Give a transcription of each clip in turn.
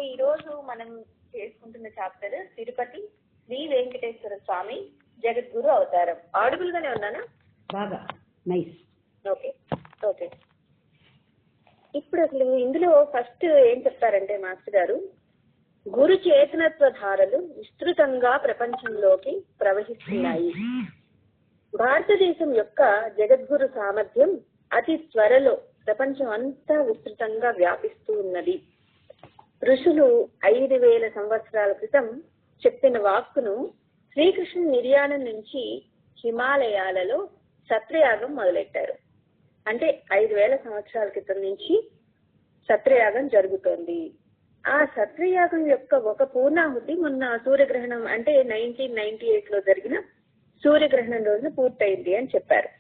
ఈ రోజు మనం చేసుకుంటున్న చాప్టర్ తిరుపతి శ్రీ వెంకటేశ్వర స్వామి జగద్గురు అవతారం. ఆడిబుల్ గానే ఉన్నానా? బాగా నైస్. Okay okay. ఇప్పుడు అసలు ఇందులో ఫస్ట్ ఏం చెప్తారంటే మాస్టర్ గారు, గురు చేతనత్వ ధారలు విస్తృతంగా ప్రపంచంలోకి ప్రవహిస్తున్నాయి. భారతదేశం యొక్క జగద్గురు సామర్థ్యం అతి త్వరలో ప్రపంచం అంతా విస్తృతంగా వ్యాపిస్తూ ఉన్నది. ఋషులు 5000 సంవత్సరాల క్రితం చెప్పిన వాక్కును శ్రీకృష్ణుని నిర్యాణం నుంచి హిమాలయాలలో సత్రయాగం మొదలెట్టారు. అంటే 5000 సంవత్సరాల క్రితం నుంచి సత్రయాగం జరుగుతోంది. ఆ సత్రయాగం యొక్క ఒక పూర్ణాహుతి మొన్న సూర్యగ్రహణం అంటే 1998 లో జరిగిన సూర్యగ్రహణం రోజున పూర్తయింది అని చెప్పారు.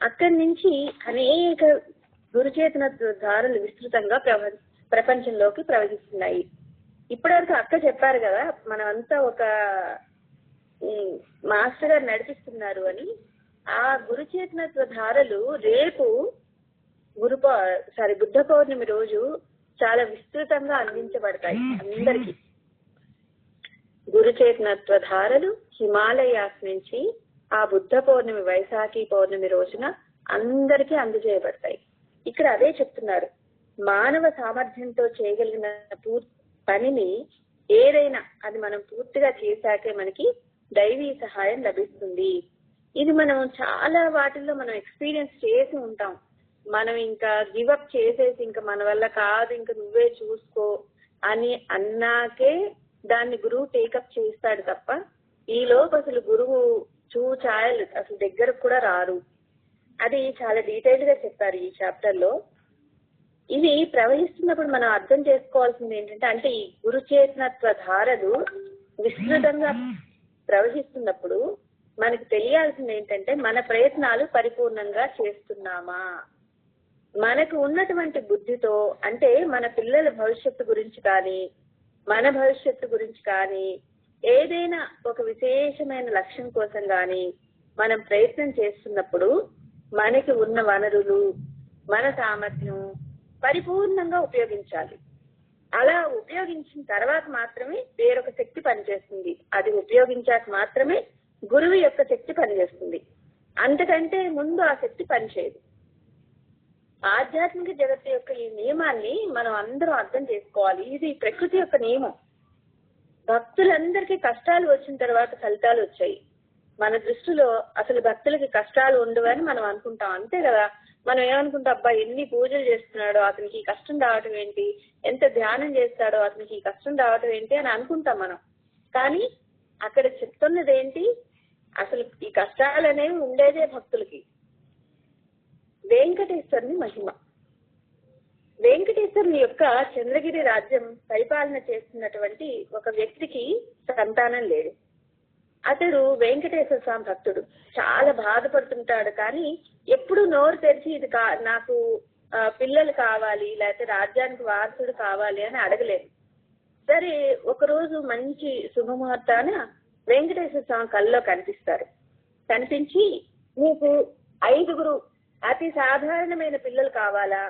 అక్కడి నుంచి అనేక గురుచేతన ధారలు విస్తృతంగా ప్రపంచంలోకి ప్రవహిస్తున్నాయి. ఇప్పటివరకు అక్క చెప్పారు కదా, మనం అంతా ఒక మాస్టర్ గారు నడిపిస్తున్నారు అని. ఆ గురుచేతనత్వ ధారలు రేపు బుద్ధ పౌర్ణమి రోజు చాలా విస్తృతంగా అందించబడతాయి అందరికి. గురుచేతనత్వ ధారలు హిమాలయాస్ నుంచి ఆ బుద్ధ పౌర్ణమి వైశాఖి పౌర్ణమి రోజున అందరికీ అందజేయబడతాయి. ఇక్కడ అదే చెప్తున్నారు, మానవ సామర్థ్యంతో చేయగలిగిన పనిని ఏదైనా అది మనం పూర్తిగా చేశాకే మనకి దైవీ సహాయం లభిస్తుంది. ఇది మనం చాలా వాటిల్లో మనం ఎక్స్పీరియన్స్ చేసి ఉంటాం. మనం ఇంకా గివప్ చేసేసి ఇంకా మన వల్ల కాదు ఇంకా నువ్వే చూసుకో అని అన్నాకే దాన్ని గురువు టేకప్ చేస్తాడు తప్ప ఈ లోపు అసలు గురువు చూచాయలు అసలు దగ్గరకు కూడా రారు. అది చాలా డీటెయిల్ గా చెప్పారు ఈ చాప్టర్ లో. ఇవి ప్రవహిస్తున్నప్పుడు మనం అర్థం చేసుకోవాల్సింది ఏంటంటే, అంటే ఈ గురుచేతనత్వ ధారలు విస్తృతంగా ప్రవహిస్తున్నప్పుడు మనకి తెలియాల్సింది ఏంటంటే, మన ప్రయత్నాలు పరిపూర్ణంగా చేస్తున్నామా, మనకు ఉన్నటువంటి బుద్ధితో, అంటే మన పిల్లల భవిష్యత్తు గురించి కానీ మన భవిష్యత్తు గురించి కానీ ఏదైనా ఒక విశేషమైన లక్ష్యం కోసం కానీ మనం ప్రయత్నం చేస్తున్నప్పుడు మనకి ఉన్న వనరులు మన సామర్థ్యం పరిపూర్ణంగా ఉపయోగించాలి. అలా ఉపయోగించిన తర్వాత మాత్రమే వేరొక శక్తి పనిచేస్తుంది. అది ఉపయోగించాక మాత్రమే గురువు యొక్క శక్తి పనిచేస్తుంది. అంతకంటే ముందు ఆ శక్తి పనిచేయదు. ఆధ్యాత్మిక జగత్తు యొక్క ఈ నియమాన్ని మనం అందరం అర్థం చేసుకోవాలి. ఇది ప్రకృతి యొక్క నియమం. భక్తులందరికీ కష్టాలు వచ్చిన తర్వాత ఫలితాలు వచ్చాయి. మన దృష్టిలో అసలు భక్తులకి కష్టాలు ఉండవని మనం అనుకుంటాం, అంతే కదా. మనం ఏమనుకుంటాం, అబ్బా ఎన్ని పూజలు చేస్తున్నాడో అతనికి ఈ కష్టం రావటం ఏంటి, ఎంత ధ్యానం చేస్తాడో అతనికి ఈ కష్టం రావటం ఏంటి అని అనుకుంటాం మనం. కానీ అక్కడ చెప్తున్నది ఏంటి, అసలు ఈ కష్టాలు అనేవి ఉండేదే భక్తులకి. వెంకటేశ్వరుని మహిమ. వెంకటేశ్వరుని యొక్క చంద్రగిరి రాజ్యం పరిపాలన చేస్తున్నటువంటి ఒక వ్యక్తికి సంతానం లేదు. అతడు వెంకటేశ్వర స్వామి భక్తుడు. చాలా బాధపడుతుంటాడు, కానీ ఎప్పుడు నోరు తెరిచి ఇది నాకు పిల్లలు కావాలి లేకపోతే రాజ్యానికి వారసుడు కావాలి అని అడగలేదు. సరే, ఒకరోజు మంచి శుభముహూర్తాన వెంకటేశ్వర స్వామి కళ్ళలో కనిపిస్తారు. కనిపించి, నీకు 5 అతి సాధారణమైన పిల్లలు కావాలా,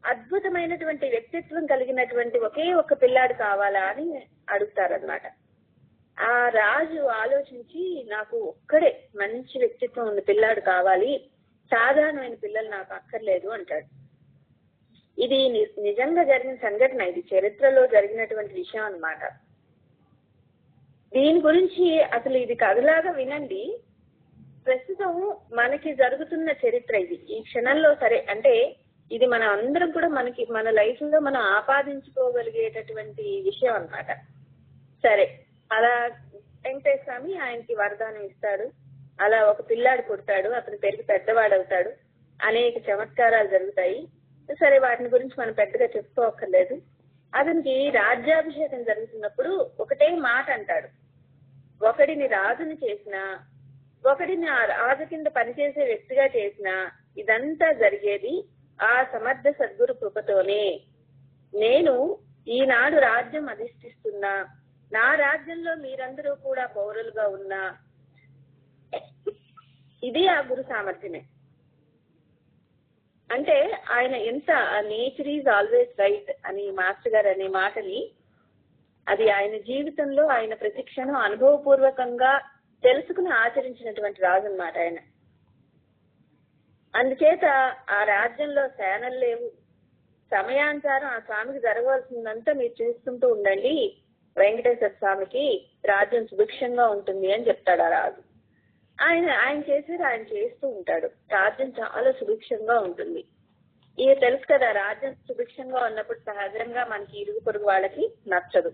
అద్భుతమైనటువంటి వ్యక్తిత్వం కలిగినటువంటి ఒకే ఒక్క పిల్లాడు కావాలా అని అడుగుతారనమాట. ఆ రాజు ఆలోచించి, నాకు ఒక్కడే మంచి వ్యక్తిత్వం ఉన్న పిల్లాడు కావాలి, సాధారణమైన పిల్లలు నాకు అక్కర్లేదు అంటాడు. ఇది నిజంగా జరిగిన సంఘటన. ఇది చరిత్రలో జరిగినటువంటి విషయం అన్నమాట. దీని గురించి అసలు ఇది కథలాగా వినండి. ప్రస్తుతం మనకి జరుగుతున్న చరిత్ర ఇది. ఈ క్షణంలో సరే అంటే ఇది మన అందరం కూడా మన లైఫ్ లో మనం ఆపాదించుకోగలిగేటటువంటి విషయం అన్నమాట. సరే, అలా వెంకటేశ్వర స్వామి ఆయనకి వరదానం ఇస్తాడు. అలా ఒక పిల్లాడు పుడతాడు. అతను పెరిగి పెద్దవాడు అవుతాడు. అనేక చమత్కారాలు జరుగుతాయి. సరే, వాటిని గురించి మనం పెద్దగా చెప్పుకోక్కర్లేదు. అతనికి రాజ్యాభిషేకం జరుగుతున్నప్పుడు ఒకటే మాట అంటాడు, ఒకడిని రాజుని చేసినా ఒకడిని ఆ రాజు కింద పనిచేసే వ్యక్తిగా చేసినా ఇదంతా జరిగేది ఆ సమర్థ సద్గురు కృపతోనే. నేను ఈనాడు రాజ్యం అధిష్ఠిస్తున్నా, నా రాజ్యంలో మీరందరూ కూడా పౌరులుగా ఉన్నా ఇది ఆ గురు సామర్థ్యమే. అంటే ఆయన ఎంత నేచర్ ఈజ్ ఆల్వేస్ రైట్ అని మాస్టర్ గారు అనే మాటని అది ఆయన జీవితంలో ఆయన ప్రతి క్షణం అనుభవపూర్వకంగా తెలుసుకుని ఆచరించినటువంటి రాజు అన్నమాట ఆయన. అందుచేత ఆ రాజ్యంలో సేనలు లేవు. సమయానుసారం ఆ స్వామికి జరగవలసిందంతా మీరు చూసుకుంటూ ఉండండి, వెంకటేశ్వర స్వామికి రాజ్యం సుభిక్షంగా ఉంటుంది అని చెప్తాడు ఆ రాజు. ఆయన చేసేది ఆయన చేస్తూ ఉంటాడు. రాజ్యం చాలా సుభిక్షంగా ఉంటుంది. ఇక తెలుసు కదా, రాజ్యం సుభిక్షంగా ఉన్నప్పుడు సహజంగా మనకి ఇరుగు పొరుగు వాళ్ళకి నచ్చదు.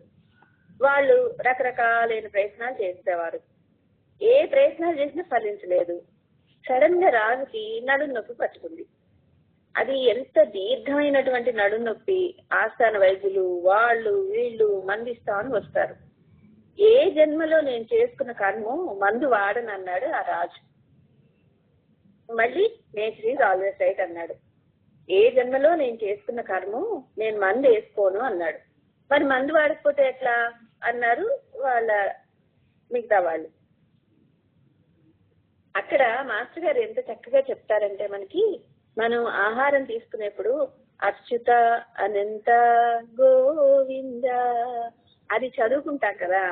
వాళ్ళు రకరకాలైన ప్రయత్నాలు చేసేవారు. ఏ ప్రయత్నాలు చేసినా ఫలించలేదు. సడన్ గా రాజుకి నడుము నొప్పి పట్టుకుంది. అది ఎంత దీర్ఘమైనటువంటి నడుము నొప్పి. ఆస్థాన వైద్యులు వాళ్ళు వీళ్ళు మందిస్తామని వస్తారు. ఏ జన్మలో నేను చేసుకున్న కర్మం మందు వాడనన్నాడు ఆ రాజు. మళ్ళీ నేచర్ ఈజ్ ఆల్వేస్ రైట్ అన్నాడు. ఏ జన్మలో నేను చేసుకున్న కర్మం నేను మందు వేసుకోను అన్నాడు. మరి మందు వాడకపోతే ఎట్లా అన్నారు వాళ్ళ మిగతా వాళ్ళు. అక్కడ మాస్టర్ గారు ఎంత చక్కగా చెప్తారంటే, మనకి మనం ఆహారం తీసుకునేప్పుడు అచ్యుత అనంత గోవింద అది చదువుకుంటాం కదా.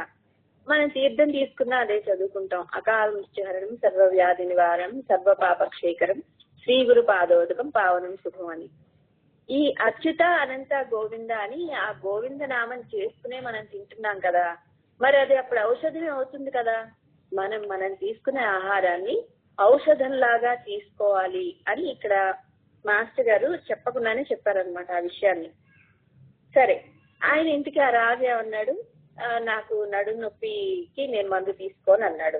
మనం తీర్థం తీసుకున్నా అదే చదువుకుంటాం. అకాల మృత్యుహరణం, సర్వవ్యాధి నివారణం, సర్వ పాపక్షేకరం, శ్రీ గురు పాదోదకం, పావనం శుభం అని. ఈ అచ్యుత అనంత గోవింద అని ఆ గోవింద నామం చేసుకునే మనం తింటున్నాం కదా. మరి అది అప్పుడు ఔషధమే అవుతుంది కదా. మనం తీసుకునే ఆహారాన్ని ఔషధం లాగా తీసుకోవాలి అని ఇక్కడ మాస్టర్ గారు చెప్పకుండానే చెప్పారనమాట ఆ విషయాన్ని. సరే, ఆయన ఇంటికి ఆ రాజు ఏమన్నాడు, నాకు నడుము నొప్పికి నేను మందు తీసుకోని అన్నాడు.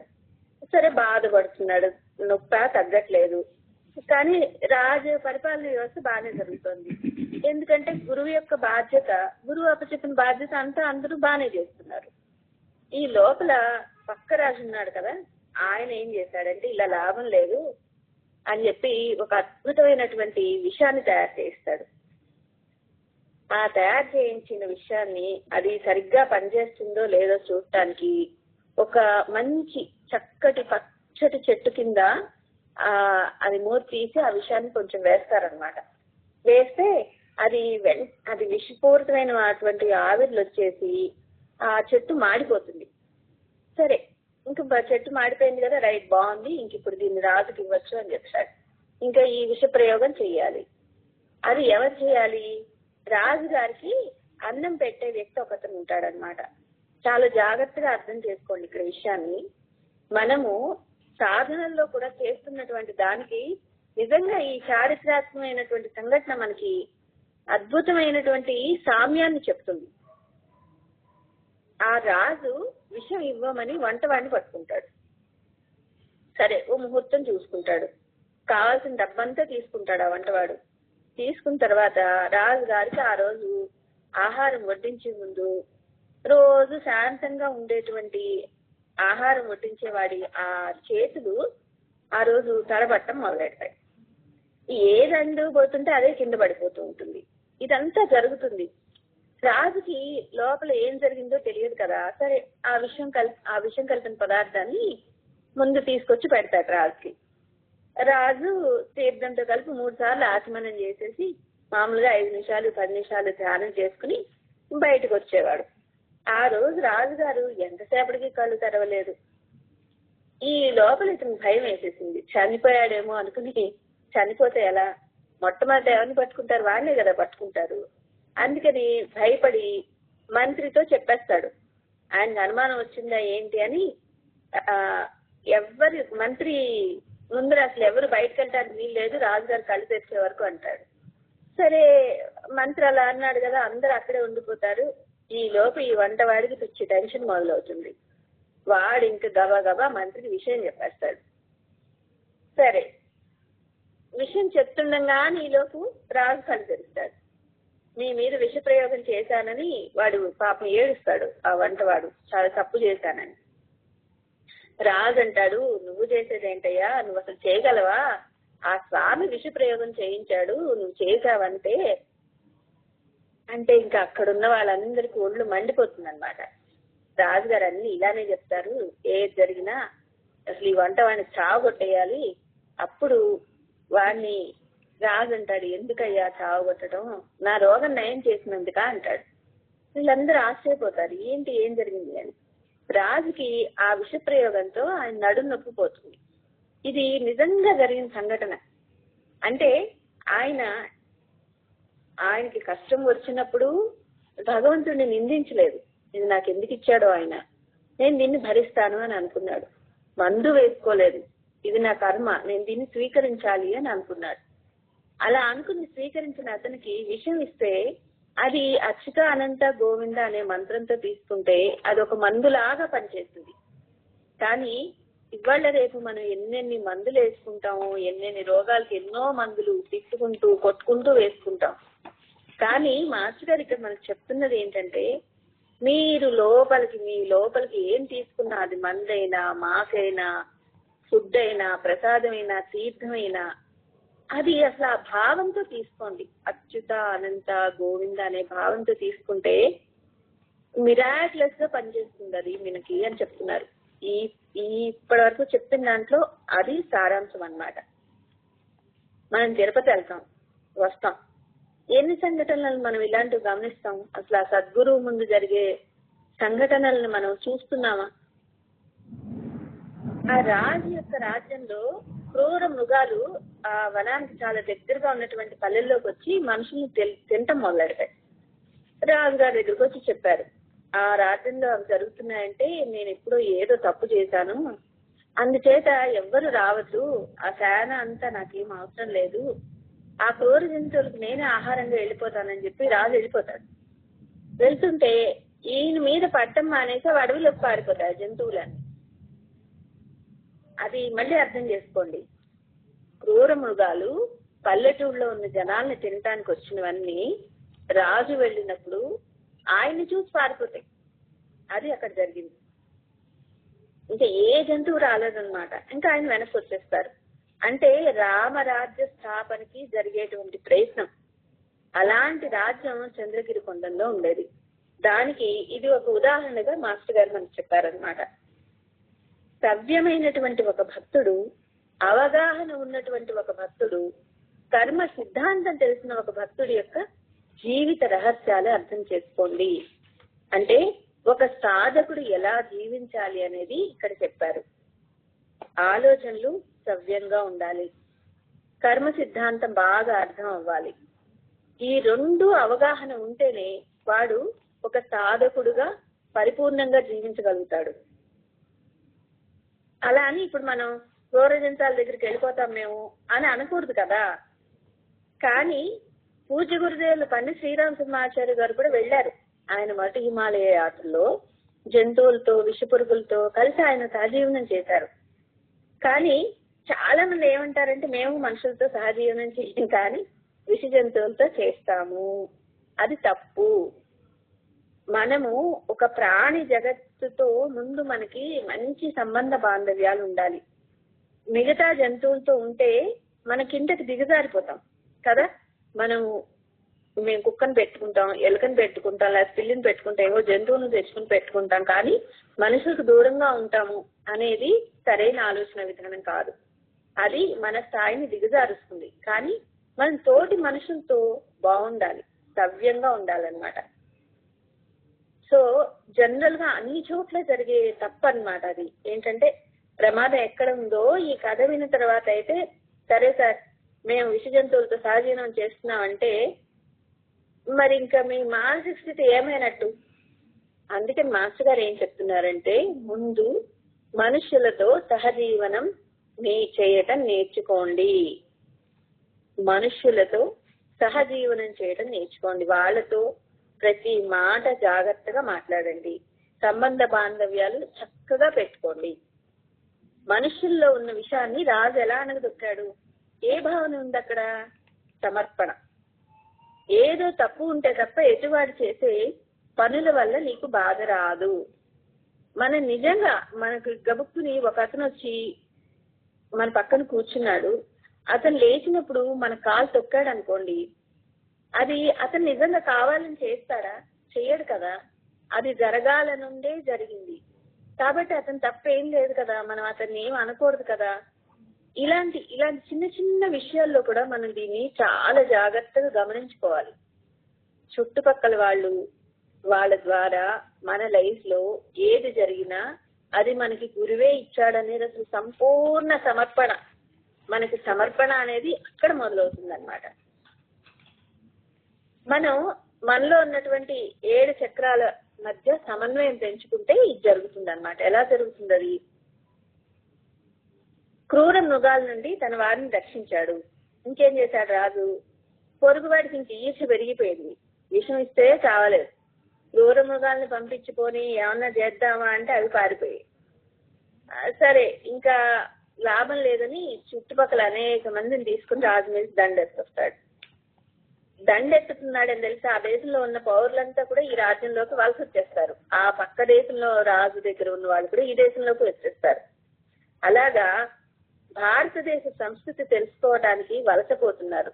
సరే, బాధపడుతున్నాడు, నొప్పి తగ్గట్లేదు. కానీ రాజు పరిపాలన వ్యవస్థ బాగానే జరుగుతుంది. ఎందుకంటే గురువు యొక్క బాధ్యత, గురువు అప్పచెప్పిన బాధ్యత అంతా అందరూ బాగానే చేస్తున్నారు. ఈ లోపల పక్క రాజు ఉన్నాడు కదా, ఆయన ఏం చేశాడంటే ఇలా లాభం లేదు అని చెప్పి ఒక అద్భుతమైనటువంటి విషయాన్ని తయారు చేయిస్తాడు. ఆ తయారు చేయించిన విషయాన్ని అది సరిగ్గా పనిచేస్తుందో లేదో చూడటానికి ఒక మంచి చక్కటి పచ్చటి చెట్టు కింద అది మూత తీసి ఆ విషయాన్ని కొంచెం వేస్తారనమాట. వేస్తే అది విషపూరితమైనటువంటి ఆవిర్లు వచ్చేసి ఆ చెట్టు మాడిపోతుంది. సరే, ఇంక చెట్టు మాడిపోయింది కదా, రైట్, బాగుంది, ఇంక ఇప్పుడు దీన్ని రాజుకి ఇవ్వచ్చు అని చెప్తాడు. ఇంకా ఈ విష ప్రయోగం చెయ్యాలి. అది ఎవరు చేయాలి? రాజు గారికి అన్నం పెట్టే వ్యక్తి ఒకతను ఉంటాడనమాట. చాలా జాగ్రత్తగా అర్థం చేసుకోండి ఇక్కడ విషయాన్ని. మనము సాధనల్లో కూడా చేస్తున్నటువంటి దానికి నిజంగా ఈ చారిత్రాత్మకమైనటువంటి సంఘటన మనకి అద్భుతమైనటువంటి సామ్యాన్ని చెప్తుంది. ఆ రాజు విషం ఇవ్వమని వంటవాడిని పట్టుకుంటాడు. సరే, ఓ ముహూర్తం చూసుకుంటాడు, కావాల్సిన డబ్బంతా తీసుకుంటాడు ఆ వంటవాడు. తీసుకున్న తర్వాత రాజు గారికి ఆ రోజు ఆహారం వడ్డించే ముందు రోజు శాంతంగా ఉండేటువంటి ఆహారం వడ్డించేవాడి ఆ చేతులు ఆ రోజు తడబట్టం మొదలెడతాయి. ఏదండు పోతుంటే అదే కింద పడిపోతూ ఉంటుంది. ఇదంతా జరుగుతుంది. రాజుకి లోపల ఏం జరిగిందో తెలియదు కదా. సరే, ఆ విషం కలిపిన పదార్థాన్ని ముందు తీసుకొచ్చి పెడతాడు రాజుకి. రాజు తీర్థంతో కలిపి 3 సార్లు ఆచమనం చేసేసి మామూలుగా 5 నిమిషాలు 10 నిమిషాలు ధ్యానం చేసుకుని బయటకు వచ్చేవాడు. ఆ రోజు రాజుగారు ఎంతసేపటికి కళ్ళు తెరవలేదు. ఈ లోపల ఇతను భయం వేసేసింది. చనిపోయాడేమో అనుకుని, చనిపోతే ఎలా, మొట్టమొదటి ఎవరిని పట్టుకుంటారు? వాడినే కదా పట్టుకుంటారు. అందుకని భయపడి మంత్రితో చెప్పేస్తాడు. ఆయనకు అనుమానం వచ్చిందా ఏంటి అని. మంత్రి ముందర అసలు ఎవరు బయటకు వెళ్ళడానికి వీలు లేదు, రాజుగారు కళ్ళు తెరిచే వరకు అంటాడు. సరే, మంత్రి అలా అన్నాడు కదా, అందరూ అక్కడే ఉండిపోతారు. ఈ లోపు ఈ వంటవాడికి పిచ్చి టెన్షన్ మొదలవుతుంది. వాడు ఇంక గబా మంత్రికి విషయం చెప్పేస్తాడు. సరే, విషయం చెప్తుండగానే ఈ లోపు రాజు కళ్ళు తెరుస్తాడు. నీ మీద విష ప్రయోగం చేశానని వాడు పాపం ఏడుస్తాడు. ఆ వంటవాడు చాలా తప్పు చేశానని. రాజు అంటాడు, నువ్వు చేసేదేంటయ్యా, నువ్వు అసలు చేయగలవా? ఆ స్వామి విష ప్రయోగం చేయించాడు, నువ్వు చేశావంటే అంటే ఇంకా అక్కడున్న వాళ్ళందరికీ ఒళ్ళు మండిపోతుంది అనమాట. రాజుగారు అన్ని ఇలానే చెప్తారు, ఏది జరిగినా అసలు ఈ వంట వాడిని చావగొట్టేయాలి. అప్పుడు వాడిని రాజు అంటాడు, ఎందుకయ్యా చావగొట్టడం, నా రోగం నయం చేసినందుక అంటాడు. వీళ్ళందరూ ఆశ్చర్యపోతారు, ఏంటి ఏం జరిగింది అని. రాజుకి ఆ విష ప్రయోగంతో ఆయన నడుము నొప్పిపోతుంది. ఇది నిజంగా జరిగిన సంఘటన. అంటే ఆయనకి కష్టం వచ్చినప్పుడు భగవంతుడిని నిందించలేదు. ఇది నాకు ఎందుకు ఇచ్చాడో ఆయన, నేను దీన్ని భరిస్తాను అని అనుకున్నాడు. మందు వేసుకోలేదు, ఇది నా కర్మ, నేను దీన్ని స్వీకరించాలి అని అనుకున్నాడు. అలా అనుకుని స్వీకరించిన అతనికి విషం ఇస్తే అది అచ్యుత అనంత గోవింద అనే మంత్రంతో తీసుకుంటే అది ఒక మందులాగా పనిచేస్తుంది. కానీ ఇవాళ రేపు మనం ఎన్నెన్ని మందులు వేసుకుంటాము, ఎన్నెన్ని రోగాలకి ఎన్నో మందులు తిట్టుకుంటూ కొట్టుకుంటూ వేసుకుంటాం. కానీ మాస్టర్ గారు ఇక్కడ మనకు చెప్తున్నది ఏంటంటే, మీరు మీ లోపలికి ఏం తీసుకున్నా, అది మందైనా మాకైనా ఫుడ్ అయినా ప్రసాదమైనా తీర్థమైనా, అది అసలు ఆ భావంతో తీసుకోండి. అచ్యుత అనంత గోవింద అనే భావంతో తీసుకుంటే మిరాక్యులస్ గా పనిచేస్తుంది అది మనకి అని చెప్తున్నారు. ఇప్పటి వరకు చెప్పిన దాంట్లో అది సారాంశం అన్నమాట. మనం తిరుపతి వెళ్తాం, వస్తాం, ఎన్ని సంఘటనలను మనం ఇలాంటివి గమనిస్తాం. అసలు ఆ సద్గురువు ముందు జరిగే సంఘటనలను మనం చూస్తున్నామా? ఆ రాజు యొక్క రాజ్యంలో క్రూర మృగాలు ఆ వనానికి చాలా దగ్గరగా ఉన్నటువంటి పల్లెల్లోకి వచ్చి మనుషుల్ని తినటం మొదలెడతాయి. రాజుగారి దగ్గరికి వచ్చి చెప్పారు, ఆ రాజ్యంలో అవి జరుగుతున్నాయంటే నేను ఎప్పుడో ఏదో తప్పు చేశాను, అందుచేత ఎవ్వరు రావద్దు, ఆ సేన అంతా నాకేం అవసరం లేదు, ఆ క్రూర జంతువులకు నేనే ఆహారంగా వెళ్ళిపోతానని చెప్పి రాజు వెళ్ళిపోతాడు. వెళ్తుంటే ఈయన మీద పట్టం మానేసి అడవిలోకి పారిపోతాయి జంతువులన్నీ. అది మళ్ళీ అర్థం చేసుకోండి. క్రూర మృగాలు పల్లెటూరులో ఉన్న జనాల్ని తినటానికి వచ్చినవన్నీ రాజు వెళ్ళినప్పుడు ఆయన్ని చూసి పారిపోతాయి. అది అక్కడ జరిగింది. ఇంకా ఏ జంతువు రాలేదన్నమాట. ఇంకా ఆయన వెనక్కి వచ్చేస్తారు. అంటే రామరాజ్య స్థాపనకి జరిగేటువంటి ప్రయత్నం, అలాంటి రాజ్యం చంద్రగిరి కొండంలో ఉండేది. దానికి ఇది ఒక ఉదాహరణగా మాస్టర్ గారు మనకు చెప్పారనమాట. సవ్యమైనటువంటి ఒక భక్తుడు, అవగాహన ఉన్నటువంటి ఒక భక్తుడు, కర్మ సిద్ధాంతం తెలిసిన ఒక భక్తుడి యొక్క జీవిత రహస్యాలు అర్థం చేసుకోండి. అంటే ఒక సాధకుడు ఎలా జీవించాలి అనేది ఇక్కడ చెప్పారు. ఆలోచనలు సవ్యంగా ఉండాలి, కర్మ సిద్ధాంతం బాగా అర్థం అవ్వాలి. ఈ రెండు అవగాహన ఉంటేనే వాడు ఒక సాధకుడుగా పరిపూర్ణంగా జీవించగలుగుతాడు. అలా అని ఇప్పుడు మనం క్రూర జంతువుల దగ్గరికి వెళ్ళిపోతాం మేము అని అనకూడదు కదా. కానీ పూజ్య గురుదేవులు పన్ని శ్రీరామసింహాచార్య గారు కూడా వెళ్ళారు. ఆయన మొదటి హిమాలయ యాత్రలో జంతువులతో విషపురుగులతో కలిసి ఆయన సహజీవనం చేశారు. కానీ చాలా మంది ఏమంటారంటే, మేము మనుషులతో సహజీవనం చేయం కానీ విష జంతువులతో చేస్తాము, అది తప్పు. మనము ఒక ప్రాణి జగత్తుతో ముందు మనకి మంచి సంబంధ బాంధవ్యాలు ఉండాలి. మిగతా జంతువులతో ఉంటే మనకింతకు దిగజారిపోతాం కదా. మేము కుక్కను పెట్టుకుంటాం, ఎలుకను పెట్టుకుంటాం, లేదా పిల్లిని పెట్టుకుంటాం, ఏవో జంతువులను తెచ్చుకుని పెట్టుకుంటాం, కానీ మనుషులకు దూరంగా ఉంటాము అనేది సరైన ఆలోచన విధానం కాదు. అది మన స్థాయిని దిగజారుస్తుంది. కానీ మనం తోటి మనుషులతో బాగుండాలి, సవ్యంగా ఉండాలన్నమాట. సో జనరల్ గా అన్ని చోట్ల జరిగే తప్పు అన్నమాట. అది ఏంటంటే, ప్రమాదం ఎక్కడ ఉందో ఈ కథ విన్న తర్వాత అయితే, సరే సార్ మేము విష జంతువులతో సహజీవనం చేస్తున్నామంటే మరి ఇంకా మీ మానసిక స్థితి ఏమైనట్టు. అందుకని మాస్టర్ గారు ఏం చెప్తున్నారంటే, ముందు మనుషులతో సహజీవనం చేయటం నేర్చుకోండి. మనుషులతో సహజీవనం చేయటం నేర్చుకోండి. వాళ్ళతో ప్రతి మాట జాగ్రత్తగా మాట్లాడండి. సంబంధ బాంధవ్యాలు చక్కగా పెట్టుకోండి. మనుషుల్లో ఉన్న విషయాన్ని రాజు ఎలా అనగదొక్కాడు? ఏ భావన ఉంది అక్కడ? సమర్పణ. ఏదో తప్పు ఉంటే తప్ప ఎటువాడు చేసే పనుల వల్ల నీకు బాధ రాదు. మనం నిజంగా మనకు గబుక్కుని ఒక అతను వచ్చి మన పక్కన కూర్చున్నాడు, అతను లేచినప్పుడు మన కాలు తొక్కాడు అనుకోండి, అది అతను నిజంగా కావాలని చేస్తాడా? చెయ్యడు కదా. అది జరగాలనుండే జరిగింది కాబట్టి అతను తప్పేం లేదు కదా, మనం అతన్ని ఏం అనకూడదు కదా. ఇలాంటి చిన్న చిన్న విషయాల్లో కూడా మనం దీన్ని చాలా జాగ్రత్తగా గమనించుకోవాలి. చుట్టుపక్కల వాళ్ళు, వాళ్ళ ద్వారా మన లైఫ్ లో ఏది జరిగినా అది మనకి గురువే ఇచ్చాడనేది అసలు సంపూర్ణ సమర్పణ. మనకి సమర్పణ అనేది అక్కడ మొదలవుతుంది అనమాట. మనం మనలో ఉన్నటువంటి 7 చక్రాల మధ్య సమన్వయం పెంచుకుంటే ఇది జరుగుతుంది అనమాట. ఎలా జరుగుతుంది అది? క్రూర మృగాల నుండి తన వారిని రక్షించాడు. ఇంకేం చేశాడు రాజు? పొరుగువాడికి ఇంక ఈర్ష పెరిగిపోయింది, విషం ఇస్తే చావలేదు. క్రూర మృగాల్ని పంపించుకొని ఏమన్నా చేద్దామా అంటే అవి పారిపోయాయి. సరే ఇంకా లాభం లేదని చుట్టుపక్కల అనేక మందిని తీసుకుని రాజు మీద దండెత్తుకొస్తాడు. దండెత్తుతున్నాడని తెలిసి ఆ దేశంలో ఉన్న పౌరులంతా కూడా ఈ రాజ్యంలోకి వలస వచ్చేస్తారు. ఆ పక్క దేశంలో రాజు దగ్గర ఉన్న వాళ్ళు కూడా ఈ దేశంలోకి వచ్చేస్తారు. అలాగా భారతదేశ సంస్కృతి తెలుసుకోవడానికి వలసపోతున్నారు.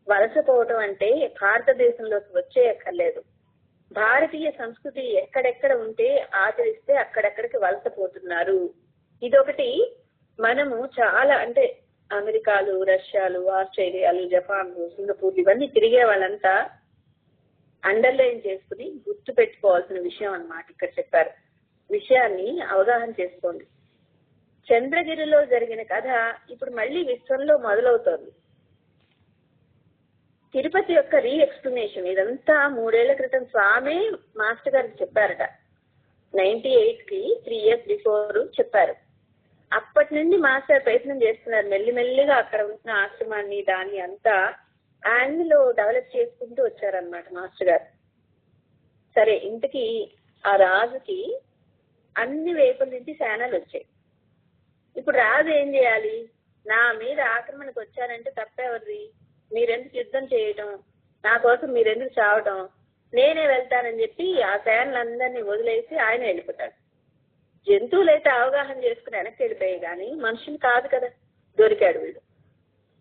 వలసపోవటం అంటే భారతదేశంలోకి వచ్చేయక్కర్లేదు. భారతీయ సంస్కృతి ఎక్కడెక్కడ ఉంటే ఆచరిస్తే అక్కడెక్కడికి వలసపోతున్నారు. ఇదొకటి మనము చాలా అంటే అమెరికాలు, రష్యాలు, ఆస్ట్రేలియాలు, జపాన్లు, సింగపూర్ ఇవన్నీ తిరిగే వాళ్ళంతా అండర్లైన్ చేసుకుని గుర్తు పెట్టుకోవాల్సిన విషయం అన్నమాట. ఇక్కడ చెప్పారు. విషయాన్ని అవగాహన చేసుకోండి. చంద్రగిరిలో జరిగిన కథ ఇప్పుడు మళ్ళీ విశ్వంలో మొదలవుతోంది. తిరుపతి యొక్క రీ ఎక్స్ప్లెనేషన్ ఇదంతా 3 ఏళ్ల క్రితం స్వామి మాస్టర్ గారికి చెప్పారట. 98 కి 3 years బిఫోర్ చెప్పారు. అప్పటి నుండి మాస్టర్ ప్రయత్నం చేస్తున్నారు. మెల్లిమెల్లిగా అక్కడ ఉన్న ఆశ్రమాన్ని దాన్ని అంతా అందులో డెవలప్ చేసుకుంటూ వచ్చారనమాట మాస్టర్ గారు. సరే, ఇంతకీ ఆ రాజుకి అన్ని వైపుల నుంచి సేనలు వచ్చాయి. ఇప్పుడు రాజు ఏం చేయాలి? నా మీద ఆక్రమణకు వచ్చారంటే తప్పెవరిది? మీరెందుకు యుద్ధం చేయటం, నా కోసం మీరెందుకు చావటం, నేనే వెళ్తానని చెప్పి ఆ సేనలందరినీ వదిలేసి ఆయన వెళ్ళిపోతాడు. జంతువులైతే అవగాహన చేసుకుని వెనక్కి వెళ్ళిపోయాయి, కానీ మనుషులు కాదు కదా. దొరికాడు వీడు.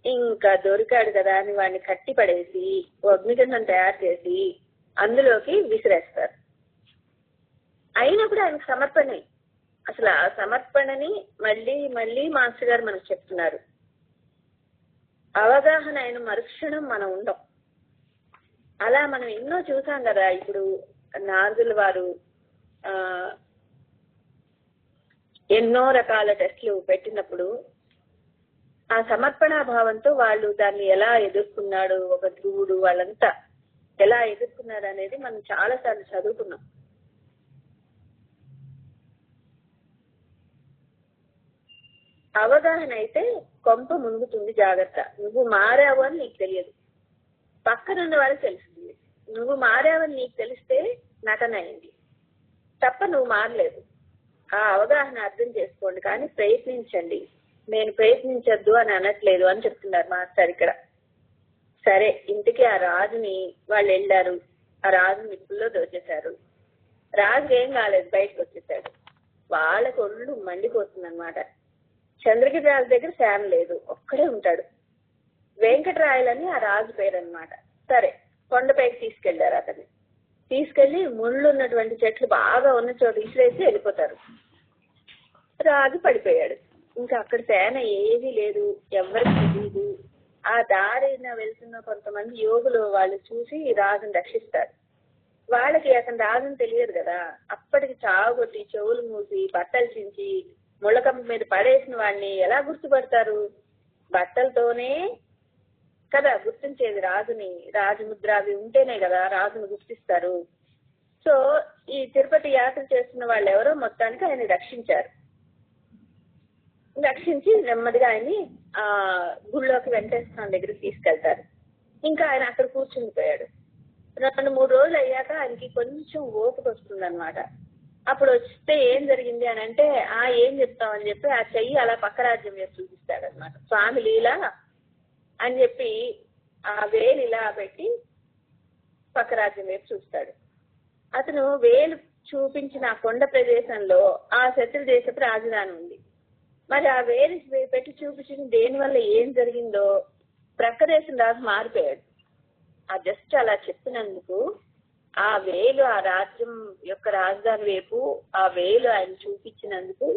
ఇంకా దొరికాడు కదా అని వాడిని కట్టి పడేసి అగ్నిగుండం తయారు చేసి అందులోకి విసిరేస్తారు. అయినప్పుడు ఆయనకు సమర్పణే. అసలు ఆ సమర్పణని మళ్ళీ మళ్ళీ మాస్టర్ గారు మనకు చెప్తున్నారు. అవగాహన అయిన మరుక్షణం మనం ఉండం. అలా మనం ఎన్నో చూసాం కదా. ఇప్పుడు నారదుల వారు ఎన్నో రకాల టెస్టులు పెట్టినప్పుడు ఆ సమర్పణా భావంతో వాళ్ళు దాన్ని ఎలా ఎదుర్కొన్నాడు, ఒక ధ్రువుడు వాళ్ళంతా ఎలా ఎదుర్కొన్నారు అనేది మనం చాలా సార్లు చదువుకున్నాం. అవగాహన అయితే కొంప మునుగుతుంది. జాగ్రత్త. నువ్వు మారావు అని నీకు తెలియదు, పక్కనున్న వాళ్ళకి తెలుస్తుంది. నువ్వు మారావని నీకు తెలిస్తే నటన అయింది తప్ప నువ్వు మారలేదు. ఆ అవగాహన అర్థం చేసుకోండి, కానీ ప్రయత్నించండి. నేను ప్రయత్నించద్దు అని అనట్లేదు అని చెప్తున్నారు మాస్టర్ ఇక్కడ. సరే, ఇంటికి ఆ రాజుని వాళ్ళు వెళ్ళారు. ఆ రాజుని నిప్పుల్లో దోచేశారు. రాజు ఏం కాలేదు, బయటకు వచ్చేసాడు. వాళ్ళకు ఒళ్ళు మండిపోతుంది అనమాట. చంద్రగిరి రాజు దగ్గర సేన లేదు, ఒక్కడే ఉంటాడు. వెంకటరాయలని ఆ రాజు పేరు అనమాట. సరే, కొండపైకి తీసుకెళ్లారు. అతన్ని తీసుకెళ్లి ముళ్ళు ఉన్నటువంటి చెట్లు బాగా ఉన్న చోట ఇసిరేసి వెళ్ళిపోతారు. రాజు పడిపోయాడు. ఇంకా అక్కడ సేన ఏది లేదు, ఎవరికి తెలియదు. ఆ దారిన వెళ్తున్న కొంతమంది యోగులు వాళ్ళు చూసి రాజుని రక్షిస్తారు. వాళ్ళకి అతను రాజుని తెలియదు కదా. అప్పటికి చావుగొట్టి చెవులు మూసి బట్టలు చించి ముళ్ళకంప మీద పడేసిన వాడిని ఎలా గుర్తుపడతారు? బట్టలతోనే కదా గుర్తించేది రాజుని. రాజముద్ర అవి ఉంటేనే కదా రాజుని గుర్తిస్తారు. సో ఈ తిరుపతి యాత్ర చేస్తున్న వాళ్ళు ఎవరో మొత్తానికి ఆయన రక్షించారు. రక్షించి నెమ్మదిగా ఆయన్ని ఆ గుళ్ళోకి వెంకటేశ్వర దగ్గరికి తీసుకెళ్తారు. ఇంకా ఆయన అక్కడ కూర్చుండిపోయాడు. 2-3 రోజులు అయ్యాక ఆయనకి కొంచెం ఓపిక వస్తుంది అనమాట. అప్పుడు వస్తే ఏం జరిగింది అని అంటే, ఏం చెప్తామని చెప్పి ఆ చెయ్యి అలా పక్క రాజ్యం వైపు చూపిస్తాడు అనమాట. స్వామి లీలా అని చెప్పి ఆ వేలు ఇలా పెట్టి పక్క రాజ్యం వైపు చూస్తాడు. అతను వేలు చూపించిన ఆ కొండ ప్రదేశంలో ఆ శత్రు దేశపు రాజధాని ఉంది. మరి ఆ వేలు పెట్టి చూపించిన దేని వల్ల ఏం జరిగిందో ప్రక్క దేశం రాజు మారిపోయాడు. ఆ జస్ట్ అలా చెప్పినందుకు ఆ వేలు ఆ రాజ్యం యొక్క రాజధాని వైపు ఆ వేలు ఆయన చూపించినందుకు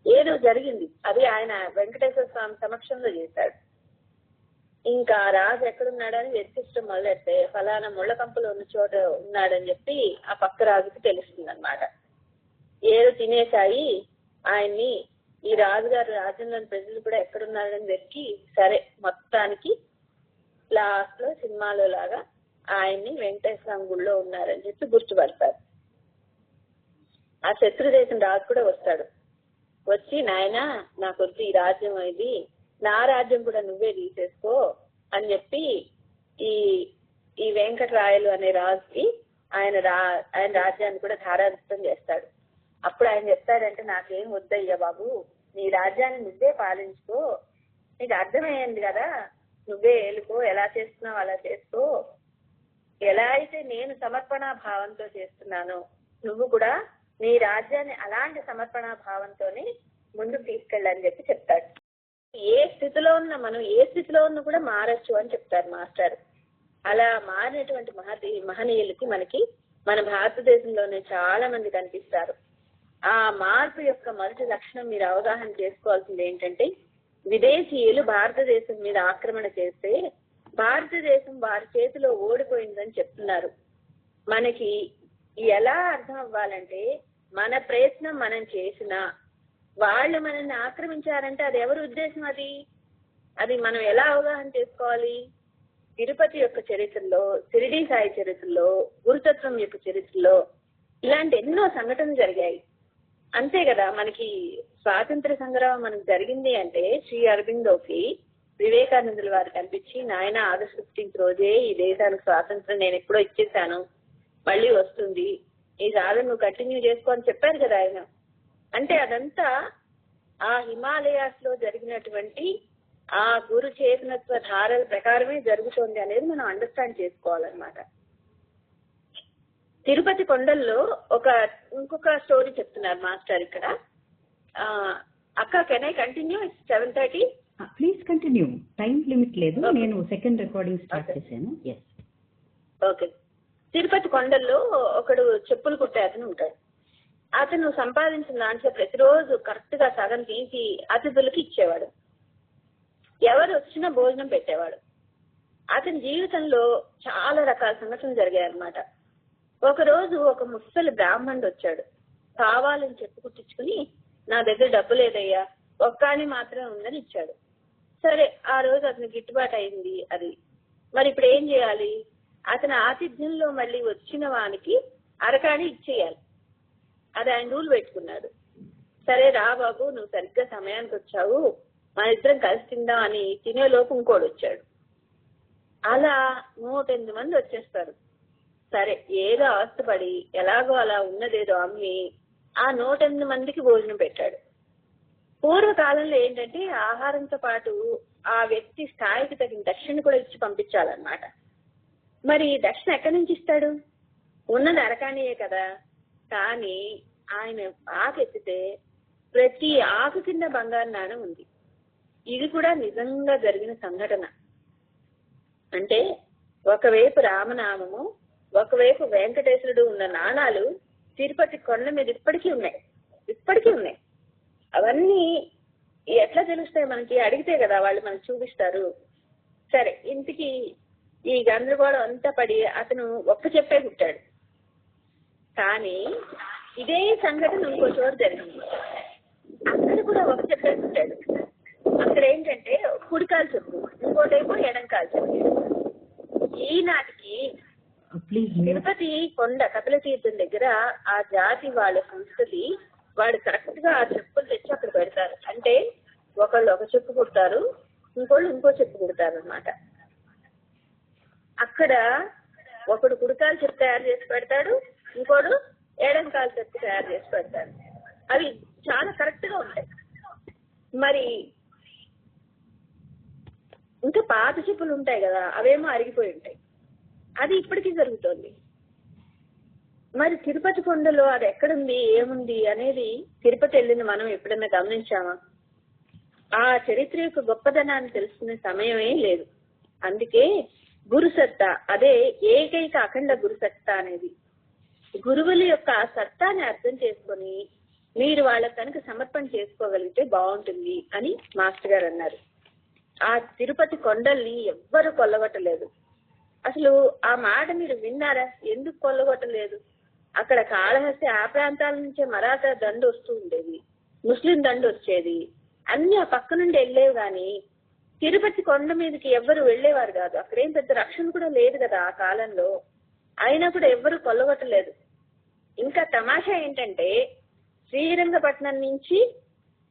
ఏదో జరిగింది. అది ఆయన వెంకటేశ్వర స్వామి సమక్షంలో చేశాడు. ఇంకా రాజు ఎక్కడున్నాడని వెతికిష్టం మొదలెడితే ఫలానా ముళ్ళ కంపలో ఉన్న చోట ఉన్నాడని చెప్పి ఆ పక్క రాజుకి తెలుస్తుంది అనమాట. ఏరు తినేసాయి ఆయన్ని, ఈ రాజుగారు రాజ్యంలోని ప్రజలు కూడా ఎక్కడున్నారని వెతికి సరే మొత్తానికి లాస్ట్ లో సినిమాలో లాగా ఆయన్ని వెంకటేశ్వర గుళ్ళో ఉన్నారని చెప్పి గుర్తుపడతారు. ఆ శత్రుదేశం రాజు కూడా వస్తాడు. వచ్చి నాయనా నాకు వచ్చి ఈ రాజ్యం ఇది, నా రాజ్యం కూడా నువ్వే తీసేసుకో అని చెప్పి ఈ వెంకటరాయలు అనే రాజుకి ఆయన రాజ్యాన్ని కూడా ధారాదత్తం చేస్తాడు. అప్పుడు ఆయన చెప్తాడంటే నాకేం వద్దయ్యా బాబు, నీ రాజ్యాన్ని నువ్వే పాలించుకో, నీకు అర్థమయ్యింది కదా, నువ్వే ఏలుకో, ఎలా చేస్తున్నావు అలా చేసుకో, ఎలా అయితే నేను సమర్పణా భావంతో చేస్తున్నానో నువ్వు కూడా నీ రాజ్యాన్ని అలాంటి సమర్పణా భావంతోనే ముందుకు తీసుకెళ్ళని చెప్పి చెప్తాడు. ఏ స్థితిలో ఉన్న మనం ఏ స్థితిలో ఉన్న కూడా మారచ్చు అని చెప్తారు మాస్టర్. అలా మారినటువంటి మహనీయులకి మనకి మన భారతదేశంలోనే చాలా మంది కనిపిస్తారు. ఆ మార్పు యొక్క మొదటి లక్షణం మీరు అవగాహన చేసుకోవాల్సింది ఏంటంటే, విదేశీయులు భారతదేశం మీద ఆక్రమణ చేస్తే భారతదేశం వారి చేతిలో ఓడిపోయిందని చెప్తున్నారు. మనకి ఎలా అర్థం అవ్వాలంటే, మన ప్రయత్నం మనం చేసినా వాళ్ళు మనల్ని ఆక్రమించారంటే అది ఎవరి ఉద్దేశం? అది మనం ఎలా అవగాహన చేసుకోవాలి? తిరుపతి యొక్క చరిత్రలో, షిరిడీ సాయి చరిత్రలో, గురుతత్వం యొక్క చరిత్రలో ఇలాంటి ఎన్నో సంఘటనలు జరిగాయి. అంతే కదా, మనకి స్వాతంత్ర సంగ్రామం మనకు జరిగింది అంటే శ్రీ అరబిందోకి వివేకానందుల వారు కనిపించి, నాయన ఆగస్టు 15 రోజే ఈ దేశానికి స్వాతంత్రం నేను ఎప్పుడో ఇచ్చేసాను, మళ్ళీ వస్తుంది, ఈ సాధన నువ్వు కంటిన్యూ చేసుకో అని చెప్పారు కదా ఆయన. అంటే అదంతా ఆ హిమాలయాస్ లో జరిగినటువంటి ఆ గురు చేతనత్వ ధారల ప్రకారమే జరుగుతోంది అనేది మనం అండర్స్టాండ్ చేసుకోవాలన్నమాట. తిరుపతి కొండల్లో ఇంకొక స్టోరీ చెప్తున్నారు మాస్టర్ ఇక్కడ. అక్క can I continue? 7:30. Please continue, time limit లేదు. నేను సెకండ్ రికార్డింగ్ స్టార్ట్ చేశాను. ఓకే. తిరుపతి కొండల్లో ఒకడు చెప్పులు కుట్టే అతను ఉంటాడు. అతను సంపాదించిన దాంట్లో ప్రతిరోజు కరెక్ట్ గా సగం తీసి అతిథులకి ఇచ్చేవాడు. ఎవరు వచ్చినా భోజనం పెట్టేవాడు. అతని జీవితంలో చాలా రకాల సంఘటనలు జరిగాయి అన్నమాట. ఒకరోజు ఒక ముసలి బ్రాహ్మణుడు వచ్చాడు. కావాలని చెప్పు కుట్టించుకుని, నా దగ్గర డబ్బు లేదయ్యా, ఒక్కాని మాత్రమే ఉందని ఇచ్చాడు. సరే, ఆ రోజు అతనికి గిట్టుబాటు అయింది అది. మరి ఇప్పుడు ఏం చేయాలి? అతని ఆతిథ్యంలో మళ్ళీ వచ్చిన వానికి అరకాణి ఇచ్చేయాలి, అది ఆయన రూల్ పెట్టుకున్నాడు. సరే రా బాబు, నువ్వు సరిగ్గా సమయానికి వచ్చావు, మన ఇద్దరం కలిసి తిందాం అని తినేలోపు ఇంకోడు వచ్చాడు. అలా 108 మంది వచ్చేస్తారు. సరే, ఏదో అవస్థపడి ఎలాగో అలా ఉన్నదేదో అమ్మి ఆ 108 మందికి భోజనం పెట్టాడు. పూర్వకాలంలో ఏంటంటే ఆహారంతో పాటు ఆ వ్యక్తి స్థాయికి తగిన దక్షిణ కూడా ఇచ్చి పంపించాలన్నమాట. మరి దక్షిణ ఎక్కడి నుంచి ఇస్తాడు? ఉన్నది అరకాణియే కదా. కానీ ఆయన ఆకెత్తితే ప్రతి ఆకు కింద బంగారు నాణం ఉంది. ఇది కూడా నిజంగా జరిగిన సంఘటన. అంటే ఒకవైపు రామనామము, ఒకవైపు వెంకటేశ్వరుడు ఉన్న నాణాలు తిరుపతి కొండ మీద ఇప్పటికీ ఉన్నాయి. అవన్నీ ఎట్లా తెలుస్తాయి మనకి? అడిగితే కదా వాళ్ళు మనకు చూపిస్తారు. సరే, ఇంటికి ఈ గందరగోళం అంతా పడి అతను ఒక్క చెప్పే పుట్టాడు. కానీ ఇదే సంఘటన ఇంకో చోటు జరిగింది. అక్కడ కూడా ఒక చెప్పే పుట్టాడు. అక్కడ ఏంటంటే కుడికాలు చెప్పు, ఇంకోటేమో ఎడంకాలు చెప్పు. ఈనాటికి తిరుపతి కొండ కపిల తీర్థం దగ్గర ఆ జాతి వాళ్ళ సంస్కృతి, వాడు కరెక్ట్ గా ఆ చెప్పులు తెచ్చి అక్కడ పెడతారు. అంటే ఒకళ్ళు ఒక చెప్పు కుడతారు, ఇంకోళ్ళు ఇంకో చెప్పు కుడతారు అన్నమాట. అక్కడ ఒకడు కుడికాలు చెప్పు తయారు చేసి పెడతాడు, ఇంకోడు ఎడంకాలు చెప్పు తయారు చేసి పెడతాడు. అవి చాలా కరెక్ట్ గా ఉంటాయి. మరి ఇంకా పాత చెప్పులు ఉంటాయి కదా, అవేమో అరిగిపోయి ఉంటాయి. అది ఇప్పటికీ జరుగుతోంది. మరి తిరుపతి కొండలో అది ఎక్కడుంది, ఏముంది అనేది తిరుపతి వెళ్ళిన మనం ఎప్పుడైనా గమనించామా? ఆ చరిత్ర యొక్క గొప్పదనాన్ని తెలుసుకునే సమయమే లేదు. అందుకే గురుసత్తా, అదే ఏకైక అఖండ గురుసత్తా అనేది, గురువుల యొక్క ఆ సత్తాన్ని అర్థం చేసుకొని మీరు వాళ్ళ కనుక సమర్పణ చేసుకోగలిగితే బాగుంటుంది అని మాస్టర్ గారు అన్నారు. ఆ తిరుపతి కొండల్ని ఎవ్వరు కొల్లగొట్టలేదు. అసలు ఆ మాట మీరు విన్నారా? ఎందుకు కొల్లగొట్టలేదు? అక్కడ కాళహస్తి ఆ ప్రాంతాల నుంచే మరాఠా దండు వస్తూ ఉండేది, ముస్లిం దండు వచ్చేది, అన్ని ఆ పక్క నుండి వెళ్ళేవి. కానీ తిరుపతి కొండ మీదకి ఎవ్వరు వెళ్లేవారు కాదు. అక్కడేం పెద్ద రక్షణ కూడా లేదు కదా ఆ కాలంలో. అయినా కూడా ఎవ్వరు కొల్లగొట్టలేదు. ఇంకా తమాషా ఏంటంటే శ్రీరంగపట్నం నుంచి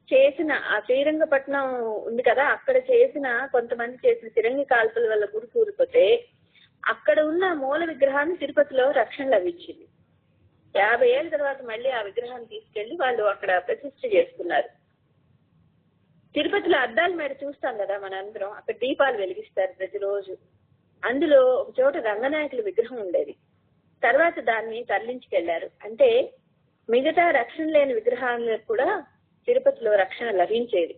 చేసిన ఆ శ్రీరంగపట్నం ఉంది కదా, అక్కడ చేసిన కొంతమంది చేసిన తిరంగి కాల్పుల వల్ల గుడి కూలిపోతే అక్కడ ఉన్న మూల విగ్రహాన్ని తిరుపతిలో రక్షణ లభించింది. 50 ఏళ్ళ తర్వాత మళ్ళీ ఆ విగ్రహాన్ని తీసుకెళ్లి వాళ్ళు అక్కడ ప్రతిష్ఠ చేసుకున్నారు. తిరుపతిలో అద్దాల మేడ చూస్తాం కదా మనందరం, అక్కడ దీపాలు వెలిగిస్తారు ప్రతిరోజు. అందులో ఒక చోట రంగనాయకుల విగ్రహం ఉండేది. తర్వాత దాన్ని తరలించుకెళ్లారు. అంటే మిగతా రక్షణ లేని విగ్రహాలకు కూడా తిరుపతిలో రక్షణ లభించేది.